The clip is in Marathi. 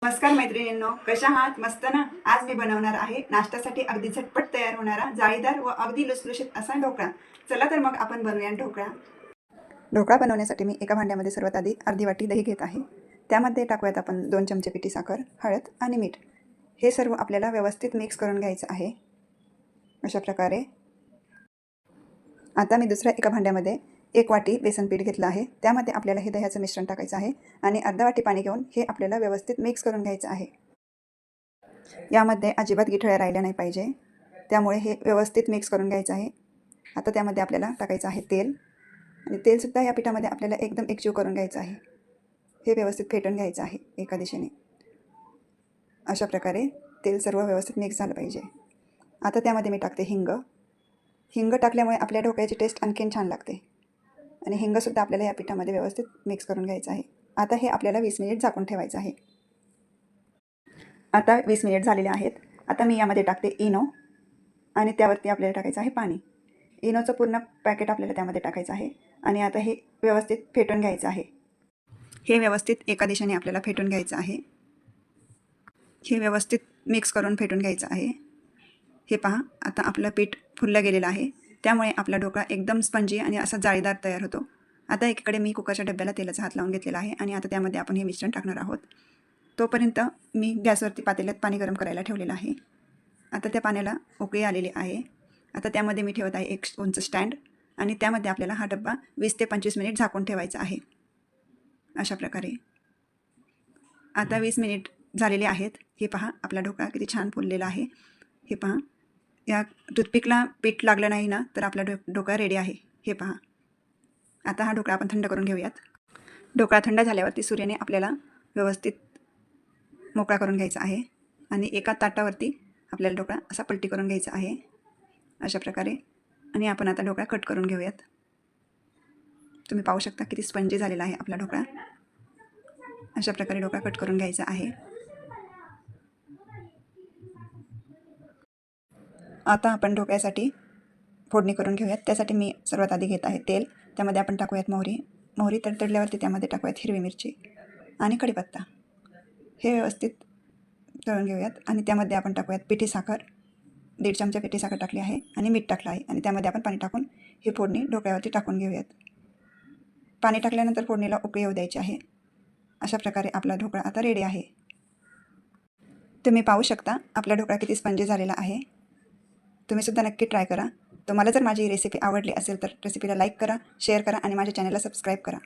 नमस्कार मैत्रिणींनो, कशा आहात? मस्त ना? आज मी बनवणार आहे नाश्त्यासाठी अगदी झटपट तयार होणारा जाळीदार व अगदी लुसलुशीत असा ढोकळा. चला तर मग आपण बनवूया ढोकळा. ढोकळा बनवण्यासाठी मी एका भांड्यामध्ये सर्वात आधी अर्धी वाटी दही घेत आहे. त्यामध्ये टाकूयात आपण 2 चमचे पिठी साखर, हळद आणि मीठ. हे सर्व आपल्याला व्यवस्थित मिक्स करून घ्यायचं आहे. अशा प्रकारे आता मी दुसऱ्या एका भांड्यामध्ये 1 वाटी बेसन पीठ घेतलं आहे. त्यामध्ये आपल्याला हे दह्याचं मिश्रण टाकायचं आहे आणि अर्धा वाटी पाणी घेऊन हे आपल्याला व्यवस्थित मिक्स करून घ्यायचं आहे. यामध्ये अजिबात गिठळ्या राहिल्या नाही पाहिजे, त्यामुळे हे व्यवस्थित मिक्स करून घ्यायचं आहे. आता त्यामध्ये आपल्याला टाकायचं आहे तेल आणि तेलसुद्धा या पिठामध्ये आपल्याला एकदम एकजीव करून घ्यायचं आहे. हे व्यवस्थित फेटून घ्यायचं आहे एका दिशेने. अशा प्रकारे तेल सर्व व्यवस्थित मिक्स झालं पाहिजे. आता त्यामध्ये मी टाकते हिंग. हिंग टाकल्यामुळे आपल्या ढोकळ्याची टेस्ट आणखीन छान लागते आणि हिंगसुद्धा आपल्याला या पिठामध्ये व्यवस्थित मिक्स करून घ्यायचं आहे. आता हे आपल्याला 20 मिनिट झाकून ठेवायचं आहे. आता 20 मिनिट झालेले आहेत. आता मी यामध्ये टाकते इनो आणि त्यावरती आपल्याला टाकायचं आहे पाणी. इनोचं पूर्ण पॅकेट आपल्याला त्यामध्ये टाकायचं आहे आणि आता हे व्यवस्थित फेटून घ्यायचं आहे. हे व्यवस्थित एका दिशेने आपल्याला फेटून घ्यायचं आहे. हे व्यवस्थित मिक्स करून फेटून घ्यायचं आहे. हे पहा, आता आपलं पीठ फुललं गेलेलं आहे, त्यामुळे आपला ढोकळा एकदम स्पंजी आणि असा जाळीदार तयार होतो. आता एकीकडे मी कुकरच्या डब्याला तेलाचा हात लावून घेतलेला आहे आणि आता त्यामध्ये आपण हे मिश्रण टाकणार आहोत. तोपर्यंत मी गॅसवरती पातेल्यात पाणी गरम करायला ठेवलेलं आहे. आता त्या पाण्याला उकळी आलेली आहे. आता त्यामध्ये मी ठेवत आहे एक स्पूनचं स्टँड आणि त्यामध्ये आपल्याला हा डब्बा 20 ते 25 मिनिट झाकून ठेवायचा आहे. अशा प्रकारे आता 20 मिनिट झालेले आहेत. हे पहा, आपला ढोकळा किती छान फुललेला आहे. हे पहा, या टूथपिकला पीठ लागलं नाही ना तर आपला ढोकळा रेडी आहे. हे पहा, आता हा ढोकळा आपण थंड करून घेऊयात. ढोकळा थंड झाल्यावरती सूर्याने आपल्याला व्यवस्थित मोकळा करून घ्यायचा आहे आणि एका ताटावरती आपल्याला ढोकळा असा पलटी करून घ्यायचा आहे अशा प्रकारे. आणि आपण आता ढोकळा कट करून घेऊयात. तुम्ही पाहू शकता किती स्पंजी झालेला आहे आपला ढोकळा. अशा प्रकारे ढोकळा कट करून घ्यायचा आहे. आता आपण ढोकळ्यासाठी फोडणी करून घेऊयात. त्यासाठी मी सर्वात आधी घेत आहे तेल. त्यामध्ये आपण टाकूयात मोहरी तडतडल्यावरती त्यामध्ये टाकूयात हिरवी मिरची आणि कढीपत्ता. हे व्यवस्थित तळून घेऊयात आणि त्यामध्ये आपण टाकूयात पिठी साखर. 1.5 चमचा पिठी साखर टाकली आहे आणि मीठ टाकलं आहे आणि त्यामध्ये आपण पाणी टाकून ही फोडणी ढोकळ्यावरती टाकून घेऊयात. पाणी टाकल्यानंतर फोडणीला उकळी येऊ द्यायची आहे. अशा प्रकारे आपला ढोकळा आता रेडी आहे. तुम्ही पाहू शकता आपला ढोकळा किती स्पंजी झालेला आहे. तुम्हीसुद्धा नक्की ट्राय करा. तुम्हाला जर माझी रेसिपी आवडली असेल तर रेसिपीला लाईक करा, शेअर करा आणि माझ्या चॅनलला सबस्क्राईब करा.